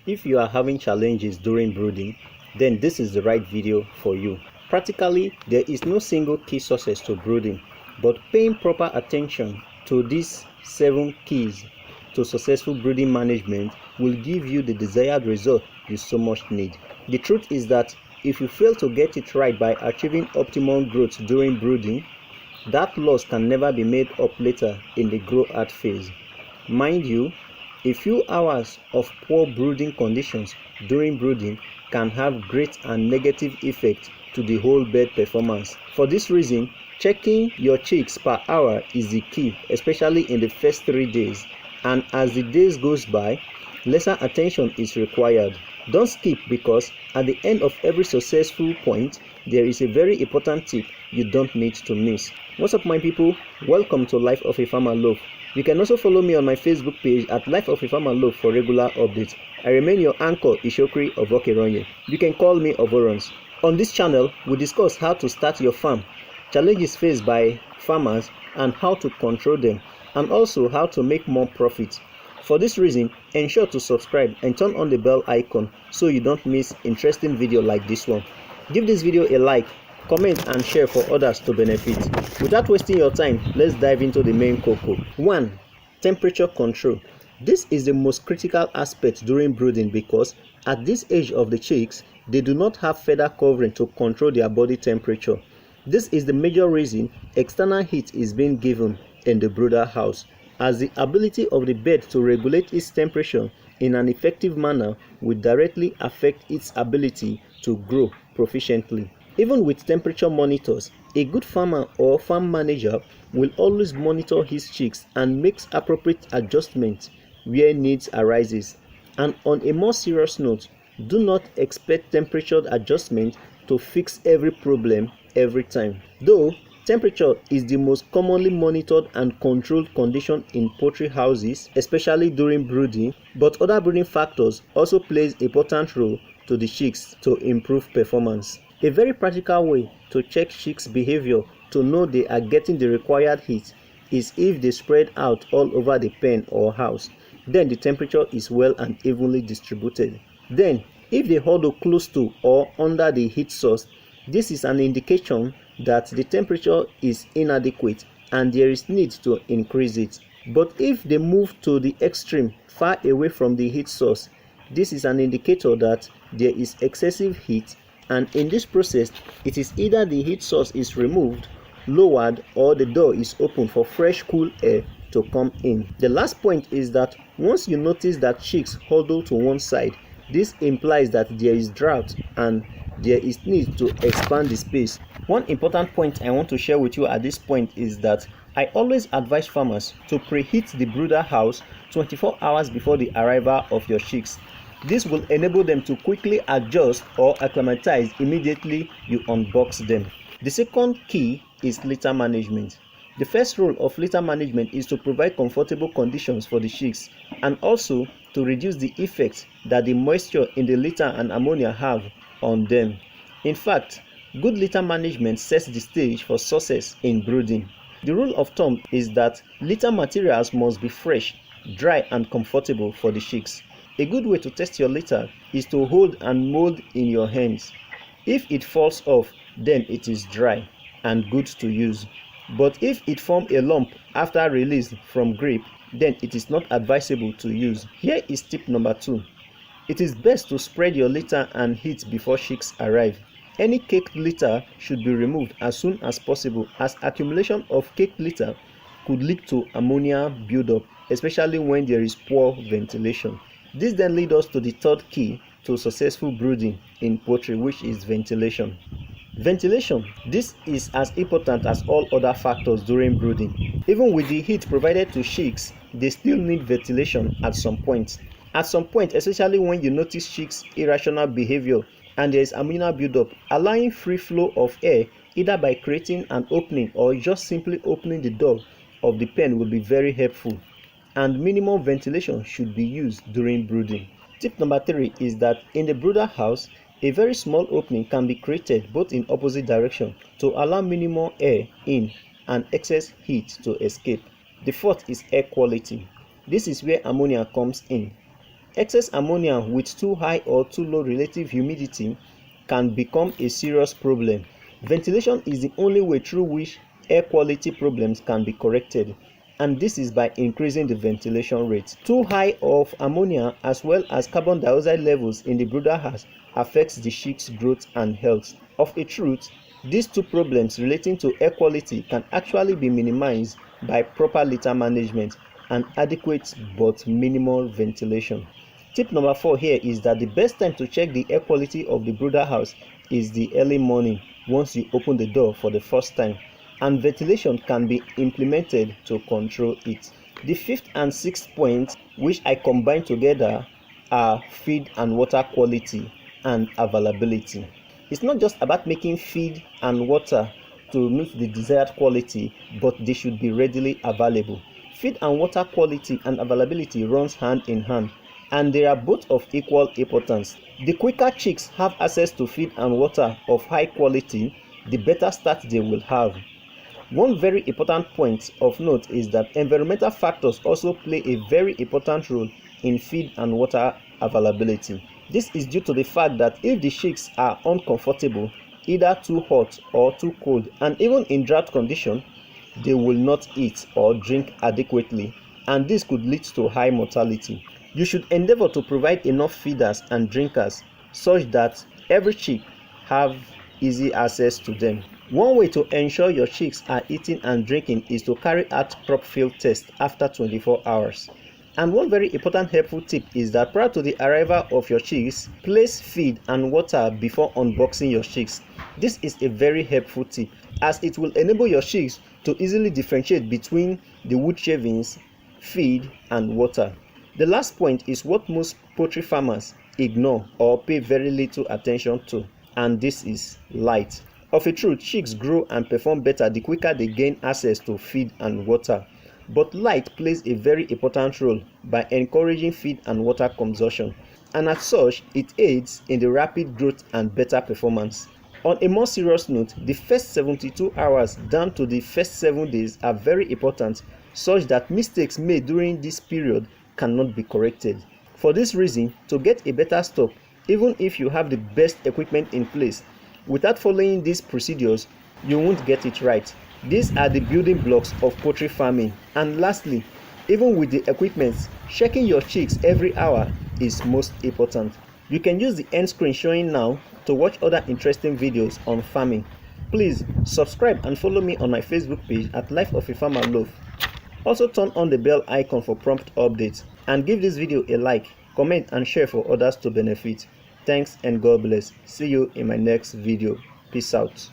If you are having challenges during brooding, then this is the right video for you. Practically, there is no single key success to brooding, but paying proper attention to these 7 keys to successful brooding management will give you the desired result you so much need. The truth is that if you fail to get it right by achieving optimum growth during brooding, that loss can never be made up later in the grow-out phase. Mind you, a few hours of poor brooding conditions during brooding can have great and negative effect to the whole bird performance. For this reason, checking your chicks per hour is the key, especially in the first 3 days, and as the days goes by, lesser attention is required. Don't skip, because at the end of every successful point, there is a very important tip you don't need to miss. What's up, my people? Welcome to Life of a Farmer Loaf. You can also follow me on my Facebook page at Life of a Farmer Loaf for regular updates. I remain your anchor, Ishokri Ovokeronye. You can call me Ovorons. On this channel, we discuss how to start your farm, challenges faced by farmers and how to control them, and also how to make more profit. For this reason, ensure to subscribe and turn on the bell icon so you don't miss interesting video like this one. Give this video a like, comment and share for others to benefit. Without wasting your time, let's dive into the main cocoa. 1. Temperature control. This is the most critical aspect during brooding because at this age of the chicks, they do not have feather covering to control their body temperature. This is the major reason external heat is being given in the brooder house, as the ability of the bird to regulate its temperature in an effective manner will directly affect its ability to grow proficiently. Even with temperature monitors, a good farmer or farm manager will always monitor his chicks and makes appropriate adjustments where needs arises. And on a more serious note, do not expect temperature adjustment to fix every problem every time. Though temperature is the most commonly monitored and controlled condition in poultry houses, especially during brooding, but other breeding factors also plays an important role to the chicks to improve performance. A very practical way to check chicks' behavior to know they are getting the required heat is if they spread out all over the pen or house. Then the temperature is well and evenly distributed. Then, if they huddle close to or under the heat source, this is an indication that the temperature is inadequate and there is need to increase it. But if they move to the extreme, far away from the heat source, this is an indicator that there is excessive heat, and in this process, it is either the heat source is removed, lowered, or the door is open for fresh cool air to come in. The last point is that once you notice that chicks huddle to one side, this implies that there is drought and there is need to expand the space. One important point I want to share with you at this point is that I always advise farmers to preheat the brooder house 24 hours before the arrival of your chicks. This will enable them to quickly adjust or acclimatize immediately you unbox them. The second key is litter management. The first role of litter management is to provide comfortable conditions for the chicks and also to reduce the effect that the moisture in the litter and ammonia have on them. In fact, good litter management sets the stage for success in brooding. The rule of thumb is that litter materials must be fresh, dry and comfortable for the chicks. A good way to test your litter is to hold and mold in your hands. If it falls off, then it is dry and good to use. But if it forms a lump after release from grip, then it is not advisable to use. Here is tip number 2. It is best to spread your litter and heat before chicks arrive. Any caked litter should be removed as soon as possible, as accumulation of caked litter could lead to ammonia buildup, especially when there is poor ventilation. This then leads us to the third key to successful brooding in poultry, which is ventilation. Ventilation. This is as important as all other factors during brooding. Even with the heat provided to chicks, they still need ventilation at some point. At some point, especially when you notice chicks' irrational behavior and there is ammonia buildup, allowing free flow of air either by creating an opening or just simply opening the door of the pen will be very helpful. And minimum ventilation should be used during brooding. Tip number 3 is that in the brooder house, a very small opening can be created both in opposite direction to allow minimal air in and excess heat to escape. The fourth is air quality. This is where ammonia comes in. excess ammonia with too high or too low relative humidity can become a serious problem. Ventilation is the only way through which air quality problems can be corrected, and this is by increasing the ventilation rate. Too high of ammonia as well as carbon dioxide levels in the brooder house affects the chicks' growth and health. Of a truth, these two problems relating to air quality can actually be minimized by proper litter management and adequate but minimal ventilation. Tip number 4 here is that the best time to check the air quality of the brooder house is the early morning once you open the door for the first time, and ventilation can be implemented to control it. The 5th and 6th points, which I combine together, are feed and water quality and availability. It's not just about making feed and water to meet the desired quality, but they should be readily available. Feed and water quality and availability runs hand in hand, and they are both of equal importance. The quicker chicks have access to feed and water of high quality, the better start they will have. One very important point of note is that environmental factors also play a very important role in feed and water availability. This is due to the fact that if the chicks are uncomfortable, either too hot or too cold, and even in drought condition, they will not eat or drink adequately, and this could lead to high mortality. You should endeavor to provide enough feeders and drinkers such that every chick have easy access to them. One way to ensure your chicks are eating and drinking is to carry out crop field test after 24 hours. And one very important helpful tip is that prior to the arrival of your chicks, place feed and water before unboxing your chicks. This is a very helpful tip, as it will enable your chicks to easily differentiate between the wood shavings, feed and water. The last point is what most poultry farmers ignore or pay very little attention to, and this is light. Of a truth, chicks grow and perform better the quicker they gain access to feed and water. But light plays a very important role by encouraging feed and water consumption, and as such, it aids in the rapid growth and better performance. On a more serious note, the first 72 hours down to the first 7 days are very important, such that mistakes made during this period cannot be corrected. For this reason, to get a better stock, even if you have the best equipment in place, without following these procedures, you won't get it right. These are the building blocks of poultry farming. And lastly, even with the equipment, checking your chicks every hour is most important. You can use the end screen showing now to watch other interesting videos on farming. Please subscribe and follow me on my Facebook page at Life of a Farmer Loaf. Also turn on the bell icon for prompt updates, and give this video a like, comment and share for others to benefit. Thanks and God bless. See you in my next video. Peace out.